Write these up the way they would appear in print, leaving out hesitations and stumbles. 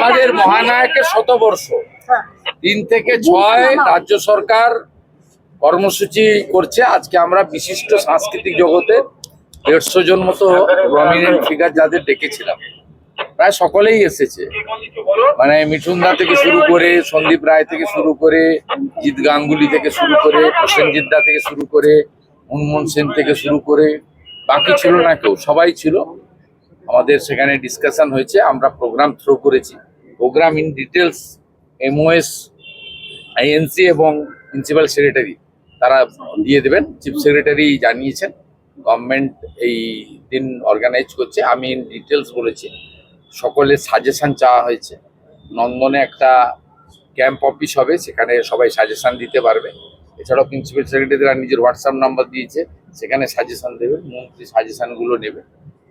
আমাদের মহানায়কের শতবর্ষ 3 থেকে 6 রাজ্য সরকার কর্মসূচি করছে। আজকে আমরা বিশিষ্ট সাংস্কৃতিক জগতে 150 জন মতো প্রমিনেন্ট ফিগার যাদের ডেকেছিলাম, প্রায় সকলেই এসেছে। মানে মিঠুন দা থেকে শুরু করে, সন্দীপ রায় থেকে শুরু করে, জিৎ গাঙ্গুলি থেকে শুরু করে, প্রসেনজিৎ দা থেকে শুরু করে, মনমোহন সেন থেকে শুরু করে, বাকি ছিল না কেউ, সবাই ছিল। আমাদের সেখানে ডিসকাশন হয়েছে, আমরা প্রোগ্রাম থ্রো করেছি। Programme in details MOS, INC এবং প্রিন্সিপাল সেক্রেটারি তারা দিয়ে দেবেন। চিফ সেক্রেটারি জানিয়েছেন গভর্নমেন্ট এই দিন অর্গানাইজ করছে। আমি ইন ডিটেলস বলেছি, সকলের সাজেশন চাওয়া হয়েছে। নন্দনে একটা ক্যাম্প অফিস হবে, সেখানে সবাই সাজেশন দিতে পারবে। এছাড়াও প্রিন্সিপাল সেক্রেটারিরা নিজের হোয়াটসঅ্যাপ নাম্বার দিয়েছে, সেখানে সাজেশন দেবে, মন্ত্রী সাজেশনগুলো নেবে।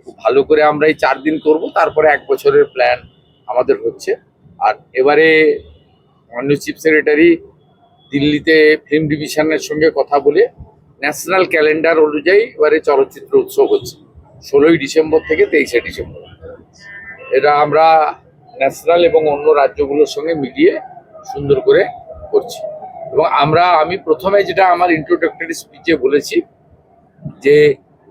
খুব ভালো করে আমরা এই 4 দিন করব, তারপরে 1 বছরের প্ল্যান আমাদের হচ্ছে। আর এবারে মাননীয় চিফ সেক্রেটারি দিল্লিতে ফিল্ম ডিভিশনের সঙ্গে কথা বলে ন্যাশনাল ক্যালেন্ডার অনুযায়ী এবারে চলচ্চিত্র উৎসব হচ্ছে 16ই ডিসেম্বর থেকে 23শে ডিসেম্বর। এটা আমরা ন্যাশনাল এবং অন্য রাজ্যগুলোর সঙ্গে মিলিয়ে সুন্দর করে করছি। এবং আমি প্রথমে যেটা আমার ইন্ট্রোডাক্টরি স্পিচে বলেছি যে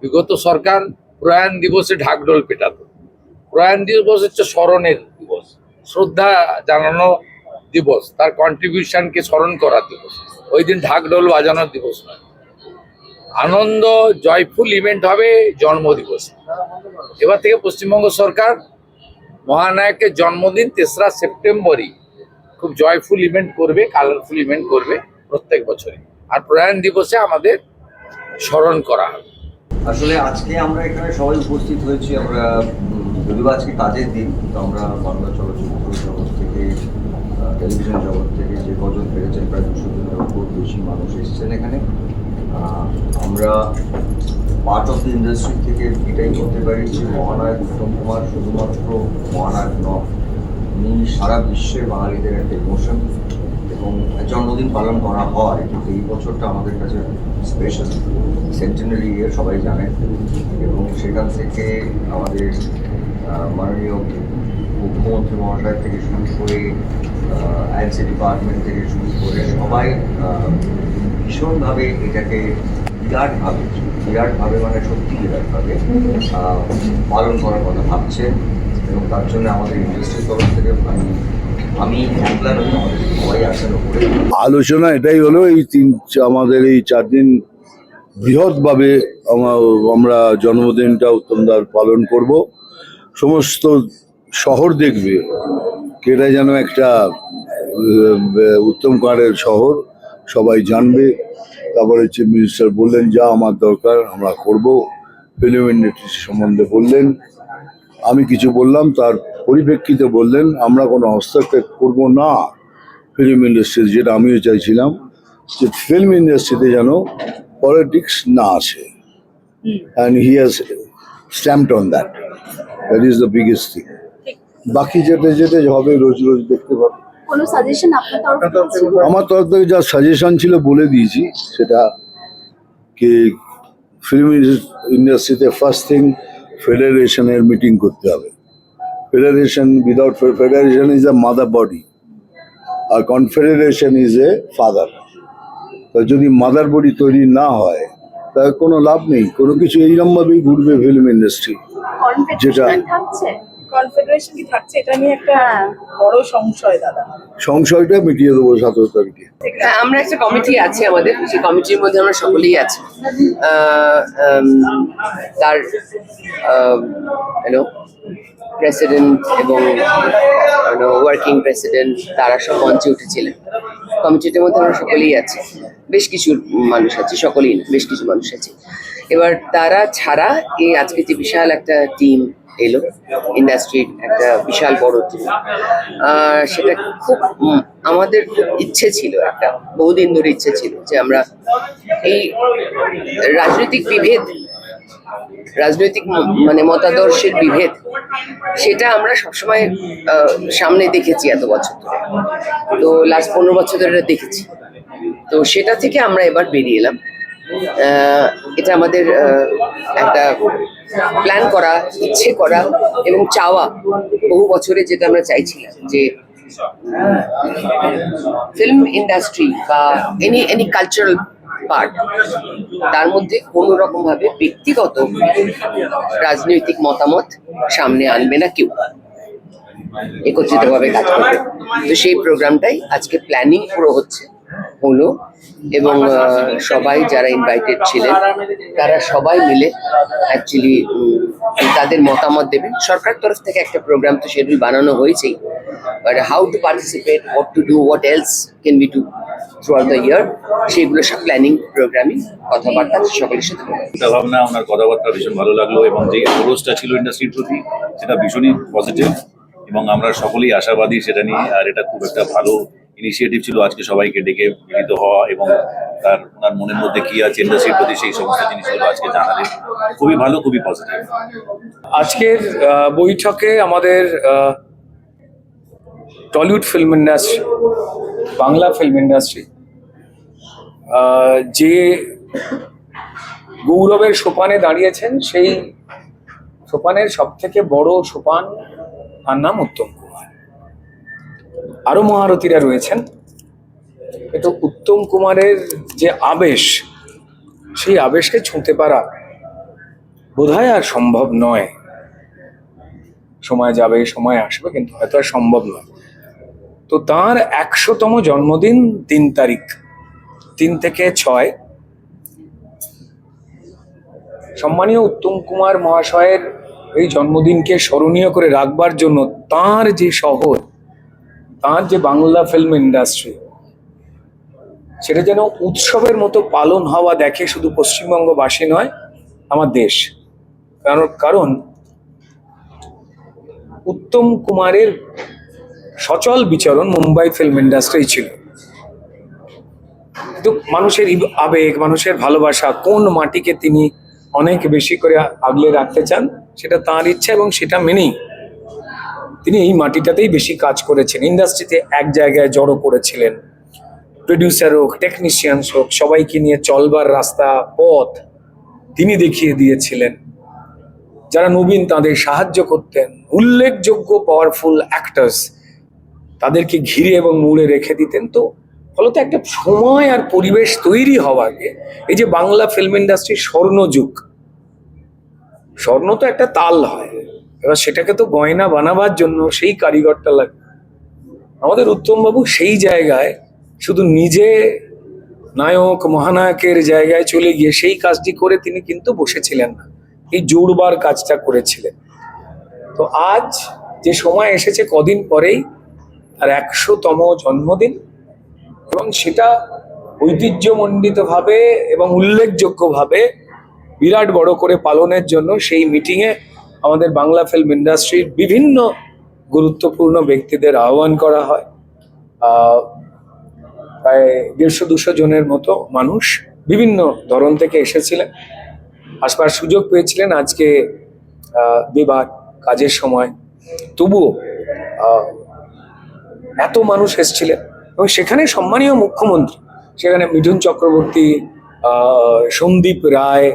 বিগত সরকার প্রয়াণ দিবসে ঢাকঢোল পেটাতো। প্রয়াণ দিবস হচ্ছে স্মরণের দিবস, শ্রদ্ধা জানানো দিবস, তার কন্ট্রিবিউশনকে স্মরণ করার দিবস। ওই দিন ঢাকঢোল বাজানোর দিবস নয়। আনন্দ জয়ফুল ইভেন্ট হবে জন্মদিবস। এবার থেকে পশ্চিমবঙ্গ সরকার মহানায়কের জন্মদিন 3রা সেপ্টেম্বরই খুব জয়ফুল ইভেন্ট করবে, কালারফুল ইভেন্ট করবে প্রত্যেক বছরে। আর প্রয়াণ দিবসে আমাদের স্মরণ করা হবে। আসলে আজকে আমরা এখানে সবাই উপস্থিত হয়েছি। আমরা যদিও আজকে কাজের দিন, তো আমরা বাংলা চলচ্চিত্র জগৎ থেকে, টেলিভিশন জগৎ থেকে যে কজন পেরেছেন, প্রায় 200 জনের উপর বেশি মানুষ এসেছেন এখানে। আমরা পার্ট অফ দ্য ইন্ডাস্ট্রি থেকে এটাই বলতে পারি যে মহানায়ক উত্তম কুমার শুধুমাত্র মহানায়ক নয়, উনি সারা বিশ্বে বাঙালিদের একটা ইমোশন। এবং জন্মদিন পালন করা হয়, কিন্তু এই বছরটা আমাদের কাছে স্পেশাল, সেন্টেনারি ইয়ার, সবাই জানেন। এবং সেখান থেকে আমাদের মাননীয় মুখ্যমন্ত্রী মহাশয় থেকে শুরু করে, INC ডিপার্টমেন্ট থেকে শুরু করে সবাই ভীষণভাবে এটাকে বিরাটভাবে মানে সত্যি বিরাটভাবে পালন করার কথা ভাবছেন। এবং তার জন্য আমাদের ইন্ডাস্ট্রির তরফ থেকে আমি একলা নই, আমাদের সবাই আছেন ওপরে। আলোচনা এটাই হলো, আমাদের এই 4 দিন বৃহৎভাবে আমরা জন্মদিনটা উত্তমদার পালন করব। সমস্ত শহর দেখবে এটা যেন একটা উত্তম কুমারের শহর, সবাই জানবে। তারপরে চিফ মিনিস্টার বললেন যা আমার দরকার আমরা করব। ফিল্ম ইন্ডাস্ট্রি সম্বন্ধে বললেন, আমি কিছু বললাম, তার পরিপ্রেক্ষিতে বললেন আমরা কোনো হস্তক্ষেপ করব না ফিল্ম ইন্ডাস্ট্রি, যেটা আমিও চাইছিলাম যে ফিল্ম ইন্ডাস্ট্রিতে যেন পলিটিক্স না আসে। And he has stamped on that is the biggest thing. বাকি যেটা হবে রোজ রোজ দেখতে পাবো। কোনো সাজেশন আপনার তরফ থেকে? আমার তরফ থেকে যা সাজেশন ছিল বলে দিয়েছি, সেটা কি ফিল্ম ইন্ডাস্ট্রিতে ফার্স্ট থিং ফেডারেশনের মিটিং করতে হবে। Federation, without federation is a mother body, আর কনফেডারেশন ইজ এ ফাদার। তো যদি মাদার বডি তৈরি না হয় তাহলে কোনো লাভ নেই। কোনো কিছু এইরকমভাবেই ঘুরবে ফিল্ম ইন্ডাস্ট্রি। যেটা কনফেডারেশন কি থাকছে, এটা নিয়ে একটা বড় সংশয় দাদা। সংশয়টা মিটিয়ে দেবো 17 তারিখে। আমরা একটা কমিটি আছে আমাদের, সেই কমিটির মধ্যে আমরা সকলেই আছি। তার প্রেসিডেন্ট এবং ওয়ার্কিং প্রেসিডেন্ট তারা সব মঞ্চে উঠেছিলেন। কমিটিটার মধ্যে আমরা সকলেই আছি, বেশ কিছু মানুষ আছে, সকলেই না, বেশ কিছু মানুষ আছে। এবার তারা ছাড়া এই আজকে যে বিশাল একটা টিম এলো, ইন্ডাস্ট্রির একটা বিশাল বড় টিম, সেটা খুব আমাদের খুব ইচ্ছে ছিল, একটা বহুদিন ধরে ইচ্ছে ছিল যে আমরা এই রাজনৈতিক মানে মতাদর্শের বিভেদ, সেটা আমরা সবসময় সামনে দেখেছি এত বছর ধরে। তো লাস্ট 15 বছর ধরে দেখেছি। তো সেটা থেকে আমরা এবার বেরিয়ে এলাম এটা আমাদের একটা প্ল্যান করা, ইচ্ছে করা এবং চাওয়া, বহু বছরে যেটা আমরা চাইছিলাম যে ফিল্ম ইন্ডাস্ট্রি বা এনি কালচারাল পার্ট, তার মধ্যে কোনো রকম ভাবে ব্যক্তিগত রাজনৈতিক মতামত সামনে আনবে না কেউ, একত্রিতভাবে কাজ করবে। তো সেই প্রোগ্রামটাই আজকে প্ল্যানিং পুরো হলো এবং সবাই যারা ইনভাইটেড ছিলেন তারা সবাই মিলে অ্যাকচুয়ালি তাদের মতামত দেবেন। সরকার তরফ থেকে একটা প্রোগ্রাম তো শিডিউল বানানো হয়েছেই, but how to participate, what to do, what else can be do throughout the year, সেইগুলো সব প্ল্যানিং প্রোগ্রামিং কথাবার্তা সকলের সাথে হবে। চিন্তা ভাবনা, ওনার কথাবার্তা ভীষণ ভালো লাগলো এবং যে অ্যাপ্রোচটা ছিল ইন্ডাস্ট্রির প্রতি সেটা ভীষণই পজিটিভ এবং আমরা সকলেই আশাবাদী সেটা নিয়ে। আর এটা খুব একটা ভালো ইনিশিয়েটিভ ছিল আজকে সবাইকে ডেকে মিলিত হওয়া এবং ওনার মনের মধ্যে কি আছে ইন্ডাস্ট্রির প্রতি সেই সমস্ত জিনিসগুলো আজকে জানালেন। খুবই ভালো, খুবই পজিটিভ। আজকের বৈঠকে আমাদের Tollywood film industry, Bangla film industry যে গৌরবের সোপানে দাঁড়িয়েছেন, সেই সোপানের সব থেকে বড় সোপান, তার নাম উত্তম কুমার। আরো মহারথীরা রয়েছেন, কিন্তু উত্তম কুমারের যে আবেশ, সেই আবেশকে ছুঁতে পারা বোধহয় আর সম্ভব নয়। সময় যাবে, সময় আসবে, কিন্তু হয়তো আর সম্ভব নয়। তো তার 100তম জন্মদিন 3 তারিখ, 3 থেকে 6। সম্মানীয় উত্তম কুমার মহাশয়ের এই জন্মদিনকে স্মরণীয় করে রাখবার জন্য তার যে শহর, তার যে বাংলা ফিল্ম ইন্ডাস্ট্রি, সেটা যেন উৎসবের মতো পালন হওয়া দেখে শুধু পশ্চিমবঙ্গবাসী নয়, আমার দেশ। কারণ উত্তম কুমারের সচল বিচরণ মুম্বাই ফিল্ম ইন্ডাস্ট্রি ছিল। কিন্তু মানুষের আবেগ, মানুষের ভালোবাসা, কোন মাটিকে তিনি অনেক বেশি করে আগলে রাখতে চান, সেটা তাঁর ইচ্ছা এবং সেটা মেনেই তিনি এই মাটিটাতেই বেশি কাজ করেছেন। ইন্ডাস্ট্রিতে এক জায়গায় জড়ো করেছিলেন, প্রডিউসার হোক, টেকনিশিয়ানস হোক, সবাইকে নিয়ে চলবার রাস্তা, পথ তিনি দেখিয়ে দিয়েছিলেন। যারা নবীন তাদের সাহায্য করতেন, উল্লেখযোগ্য পাওয়ারফুল অ্যাক্টার্স তাদেরকে ঘিরে এবং মুড়ে রেখে দিতেন। তো ফলত একটা সময় আর পরিবেশ তৈরি হওয়াকে, এই যে বাংলা ফিল্ম ইন্ডাস্ট্রির স্বর্ণযুগ, স্বর্ণ তো একটা তাল হয়, এবার সেটাকে তো গয়না বানাবার জন্য সেই কারিগরটা লাগে। আমাদের উত্তমবাবু সেই জায়গায় শুধু নিজে নায়ক মহানায়কের জায়গায় চলে গিয়ে সেই কাজটি করে তিনি কিন্তু বসেছিলেন না, এই জোড়বার কাজটা করেছিলেন। তো আজ যে সময় এসেছে, কদিন পরেই তার 100তম জন্মদিন, এবং সেটা ঐতিহ্যমণ্ডিতভাবে এবং উল্লেখযোগ্যভাবে বিরাট বড় করে পালনের জন্য সেই মিটিংয়ে আমাদের বাংলা ফিল্ম ইন্ডাস্ট্রির বিভিন্ন গুরুত্বপূর্ণ ব্যক্তিদের আহ্বান করা হয়। প্রায় 150-200 জনের মতো মানুষ বিভিন্ন ধরন থেকে এসেছিলেন, আসবার সুযোগ পেয়েছিলেন। আজকে বিভাগ কাজের সময় তবুও এত মানুষ এসেছিলেন এবং সেখানে সম্মানীয় মুখ্যমন্ত্রী, সেখানে মিঠুন চক্রবর্তী, সন্দীপ রায়,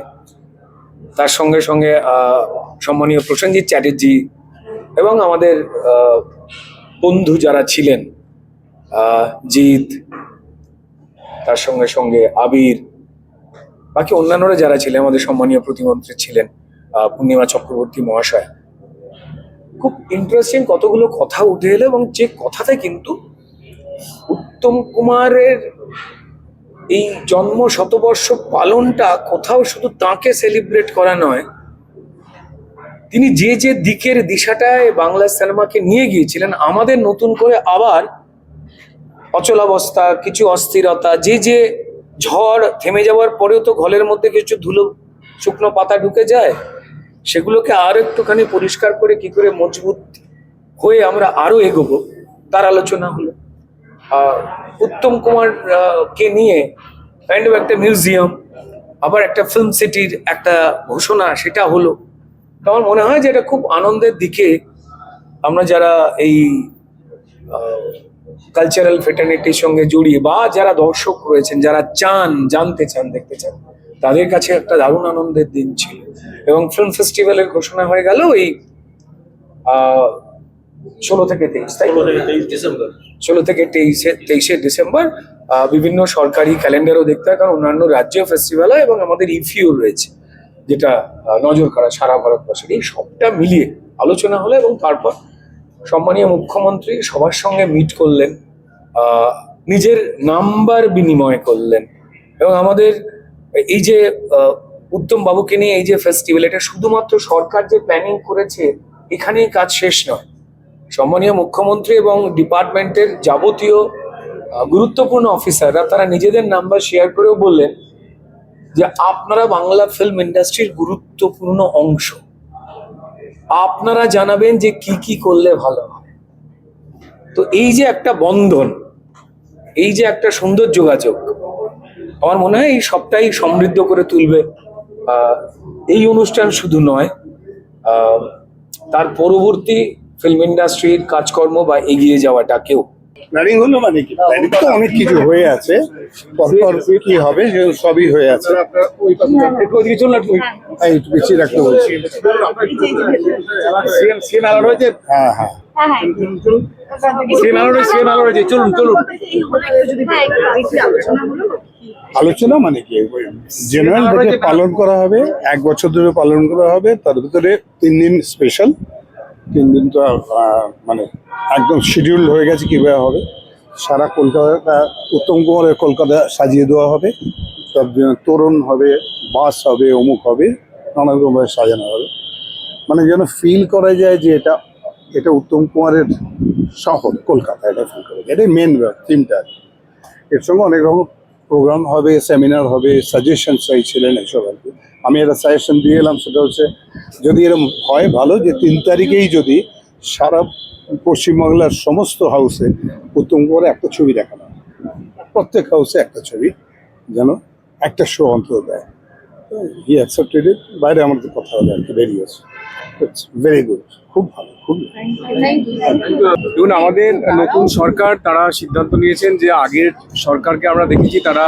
তার সঙ্গে সঙ্গে সম্মানীয় প্রসেনজিৎ চ্যাটার্জি এবং আমাদের বন্ধু যারা ছিলেন, জিৎ, তার সঙ্গে সঙ্গে আবির, বাকি অন্যান্যরা যারা ছিলেন, আমাদের সম্মানীয় প্রতিমন্ত্রী ছিলেন পূর্ণিমা চক্রবর্তী মহাশয়। খুব ইন্টারেস্টিং কতগুলো কথা উঠে এলো, এবং যে কথাতে কিন্তু উত্তম কুমারের এই জন্ম শতবর্ষ পালনটা কোথাও শুধু তাকে সেলিব্রেট করা নয়, তিনি যে যে দিকের দিশাটায় বাংলা সিনেমাকে নিয়ে গিয়েছিলেন, আমাদের নতুন করে আবার অচলাবস্থা, কিছু অস্থিরতা, যে যে ঝড় থেমে যাওয়ার পরেও তো ঘরের মধ্যে কিছু ধুলো শুকনো পাতা ঢুকে যায়, সেগুলোকে আর একটুখানি পরিষ্কার করে কি করে মজবুত হয়ে আমরা আরো এগোবো, তার আলোচনা হলো। উত্তম কুমার কে নিয়ে একটা মিউজিয়াম, আবার একটা ফিল্ম সিটির একটা ঘোষণা, সেটা হলো। আমার মনে হয় যে এটা খুব আনন্দের দিকে আমরা যারা এই কালচারাল ফ্রেটার্নিটির সঙ্গে জড়িয়ে, বা যারা দর্শক রয়েছেন, যারা চান, জানতে চান, দেখতে চান, তাদের কাছে একটা দারুণ আনন্দের দিন ছিল। এবং ফিল্ম ফেস্টিভ্যালের ঘোষণা হয়ে গেল এই 16 থেকে 23, তাই 16 থেকে 23শে ডিসেম্বর। বিভিন্ন সরকারি ক্যালেন্ডারও দেখতে হয়, কারণ অন্যান্য রাজ্যেও ফেস্টিভ্যাল হয় এবং আমাদের ইফিও রয়েছে, যেটা নজর কাড়া সারা ভারতবর্ষের। এই সবটা মিলিয়ে আলোচনা হলো এবং তারপর সম্মানীয় মুখ্যমন্ত্রী সবার সঙ্গে মিট করলেন, নিজের নাম্বার বিনিময় করলেন। এবং আমাদের এই যে উত্তম বাবুকে নিয়ে এই যে ফেস্টিভ্যাল, এটা শুধুমাত্র সরকার যে প্ল্যানিং করেছে এখানেই কাজ শেষ নয়। সম্মানীয় মুখ্যমন্ত্রী এবং ডিপার্টমেন্টের যাবতীয় গুরুত্বপূর্ণ অফিসাররা তারা নিজেদের নাম্বার শেয়ার করেও বললেন যে আপনারা বাংলা ফিল্ম ইন্ডাস্ট্রির গুরুত্বপূর্ণ অংশ, আপনারা জানাবেন যে কি কি করলে ভালো হয়। তো এই যে একটা বন্ধন, এই যে একটা সুন্দর যোগাযোগ, আমার মনে হয় এই সবটাই সমৃদ্ধ করে তুলবে এই অনুষ্ঠান শুধু নয়, তার পরবর্তী ফিল্ম ইন্ডাস্ট্রির কাজকর্ম বা এগিয়ে যাওয়াটাকেও। প্ল্যানিং হলো মানে কি, প্ল্যানিং তো অনেক কিছু হয়ে আছে, পরপর কি হবে সেগুলো সবই হয়ে আছে। একটু পিছিয়ে রাখতে বলছি। হ্যাঁ হ্যাঁ, আলোচনা মানে কি, জেনারেল ডেকে পালন করা হবে, 1 বছর ধরে পালন করা হবে। তার ভিতরে 3 দিন স্পেশাল, 3 দিন তো মানে একদম শিডিউল হয়ে গেছে কিভাবে হবে। সারা কলকাতা, উত্তম কুমারের কলকাতা সাজিয়ে দেওয়া হবে, তার জন্য তোরণ হবে, বাস হবে, অমুক হবে, নানা রকমভাবে সাজানো হবে। মানে যেন ফিল করা যায় যে এটা উত্তম কুমারের শহর কলকাতা, এটা ফিল করা যায়। এটাই মেন থিমটা। এর সঙ্গে অনেক রকম প্রোগ্রাম হবে, সেমিনার হবে, সাজেশন চাইছিলেন এইসব আর কি। আমি একটা সাজেশন দিয়ে এলাম, সেটা হচ্ছে যদি এরকম হয় ভালো যে 3 তারিখেই যদি সারা পশ্চিমবাংলার সমস্ত হাউসে উত্তম কুমারের একটা ছবি দেখানো হয়, প্রত্যেক হাউসে একটা ছবি, যেন একটা শো অন্তত দেয়। হি অ্যাকসেপ্টেড ইট। বাইরে আমাদের কথা হলো আর কি, বেরিয়েছে। ইটস ভেরি গুড, খুব ভালো, খুব দেখুন, আমাদের নতুন সরকার তারা সিদ্ধান্ত নিয়েছেন যে আগের সরকারকে আমরা দেখেছি তারা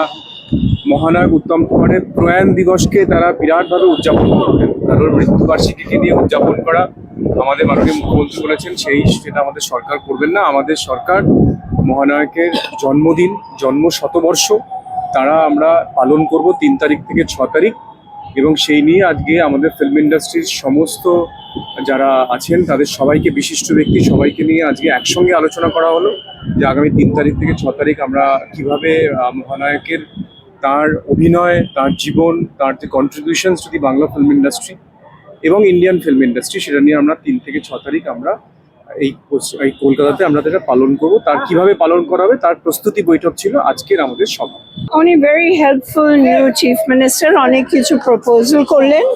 মহানায়ক উত্তম কুমারের প্রয়াণ দিবসকে তারা বিরাটভাবে উদযাপন করতেন, কারোর মৃত্যুবার্ষিকীকে নিয়ে উদযাপন করা আমাদের মাননীয় মুখ্যমন্ত্রী বলেছেন সেটা আমাদের সরকার করবেন না। আমাদের সরকার মহানায়কের জন্মদিন, জন্ম শতবর্ষ তারা আমরা পালন করব 3 তারিখ থেকে 6 তারিখ। এবং সেই নিয়ে আজকে আমাদের ফিল্ম ইন্ডাস্ট্রির সমস্ত যারা আছেন তাদের সবাইকে, বিশিষ্ট ব্যক্তি সবাইকে নিয়ে আজকে একসঙ্গে আলোচনা করা হলো যে আগামী 3 তারিখ থেকে 6 তারিখ আমরা কিভাবে মহানায়কের তার অভিনয়, তার জীবন, তার যে কন্ট্রিবিউশনস যদি বাংলা ফিল্ম ইন্ডাস্ট্রি এবং ইন্ডিয়ান ফিল্ম ইন্ডাস্ট্রি, সেটা নিয়ে আমরা 3 থেকে 6 তারিখ আমরা এই কলকাতাতে আমরা যেটা পালন করব, তার কিভাবে পালন করা হবে তার প্রস্তুতি বৈঠক ছিল আজকের আমাদের সভা। উনি very helpful new chief minister, অনেক কিছু প্রপোজাল করলেন,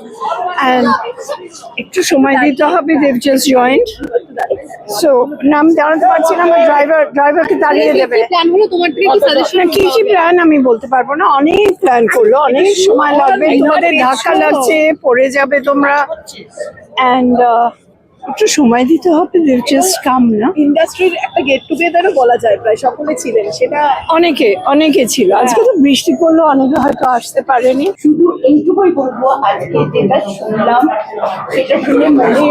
অ্যান্ড একটু সময় দিতে হবে। দেভ জাস্ট জয়েন্ট, সো নাম জানাতে পারছি না, আমার ড্রাইভারকে দাঁড়িয়ে দেবে। প্ল্যান হলো তোমার থেকে কি সাজেশন? না, কি কি প্ল্যান আমি বলতে পারবো না, অনেক প্ল্যান করলো, অনেক সময় লাগবে, তোমাদের ধাক্কা লাগছে, পড়ে যাবে তোমরা, অ্যান্ড একটু সময় দিতে হবে। দেভ জাস্ট কাম না। ইন্ডাস্ট্রির একটা গেট টুগেদারও বলা যায়, প্রায় সকলে ছিলেন, সেটা অনেকে ছিল। আজকে তো বৃষ্টি পড়লো, অনেকে হয়তো আসতে পারেনি। শুধু এইটুকুই বলবো, আজকে যেটা শুনলাম সেটা শুনে মনে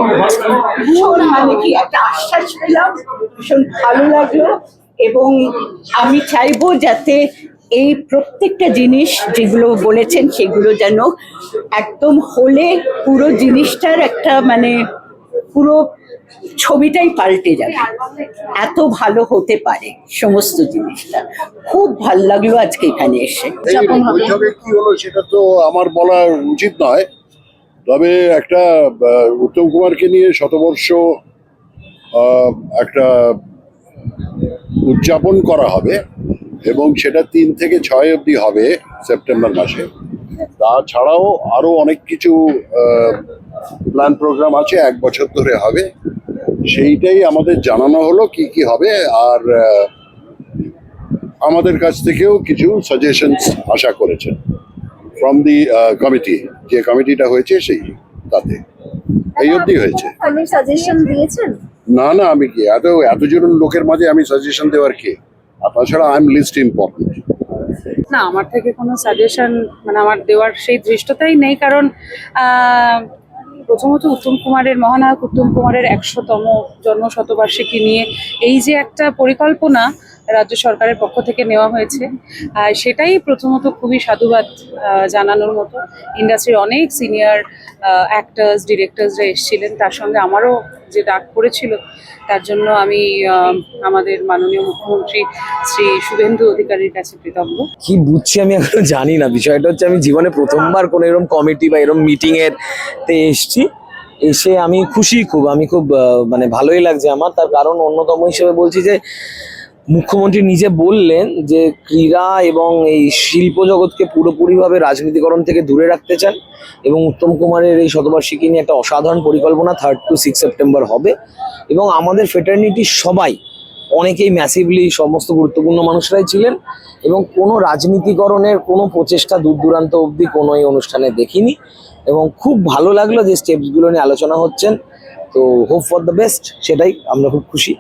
ভীষণ মানে কি একটা আশ্বাস পেলাম, ভীষণ ভালো লাগলো। এবং আমি চাইবো যাতে এই প্রত্যেকটা জিনিস যেগুলো বলেছেন সেগুলো যেন একদম হলে পুরো জিনিসটার একটা মানে পুরো ছবিটাই পাল্টে যাবে, এত ভালো হতে পারে সমস্ত জিনিসটা। খুব ভালো লাগলো আজকে এখানে এসে। বৈঠকে কি হলো সেটা তো আমার বলা উচিত নয়, তবে একটা উত্তম কুমারকে নিয়ে শতবর্ষ একটা উদযাপন করা হবে এবং সেটা 3 থেকে 6 অবধি হবে সেপ্টেম্বর মাসে। তাছাড়াও আরো অনেক কিছু প্ল্যান প্রোগ্রাম আছে, 1 বছর ধরে হবে। সেইটাই আমাদের জানানো হলো কি কি হবে, আর আমাদের কাছ থেকেও কিছু সাজেশনস আশা করেছেন ফ্রম দি কমিটি, যে কমিটিটা হয়েছে সেই তাতে এই অবধি হয়েছে। আপনি সাজেশন দিয়েছেন? না না, আমি কি এতজন লোকের মাঝে আমি সাজেশন দেওয়ার কে? আর তাছাড়া আই এম লিস্ট ইম্পর্টেন্ট, না, আমার থেকে কোনো সাজেশন মানে আমার দেওয়ার সেই ধৃষ্টতাই নেই, কারণ প্রথমত উত্তম কুমারের, মহানায়ক উত্তম কুমারের 100তম জন্ম শতবার্ষিকী নিয়ে এই যে একটা পরিকল্পনা রাজ্য সরকারের পক্ষ থেকে নেওয়া হয়েছে, সেটাই প্রথমত খুবই সাধুবাদ জানানোর মতো। ইন্ডাস্ট্রির অনেক সিনিয়র অ্যাক্টার্স, ডিরেক্টরসরা এসেছিলেন, তার সঙ্গে আমারও যে ডাক পড়েছিল তার জন্য আমি আমাদের মাননীয় মুখ্যমন্ত্রী শ্রী শুভেন্দু অধিকারীর কাছে কৃতজ্ঞ। কি বুঝছি আমি এখনো জানি না। বিষয়টা হচ্ছে আমি জীবনে প্রথমবার কোনো এরকম কমিটি বা এরকম মিটিং এর তে এসছি। এসে আমি খুশি, আমি খুব মানে ভালোই লাগছে আমার। তার কারণ অন্যতম হিসেবে বলছি যে মুখ্যমন্ত্রী নিজে বললেন যে ক্রীড়া এবং এই শিল্প জগৎকে পুরোপুরিভাবে রাজনীতিকরণ থেকে দূরে রাখতে চান, এবং উত্তম কুমারের এই শতবার্ষিকী নিয়ে একটা অসাধারণ পরিকল্পনা 3rd to 6 সেপ্টেম্বর হবে। এবং আমাদের ফ্রেটার্নিটির সবাই, অনেকেই ম্যাসিভলি সমস্ত গুরুত্বপূর্ণ মানুষরাই ছিলেন, এবং কোনো রাজনীতিকরণের কোনো প্রচেষ্টা দূর দূরান্ত অবধি কোনো এই অনুষ্ঠানে দেখিনি। এবং খুব ভালো লাগলো যে স্টেপসগুলো নিয়ে আলোচনা হচ্ছেন। তো হোপ ফর দ্য বেস্ট, সেটাই আমরা খুব খুশি।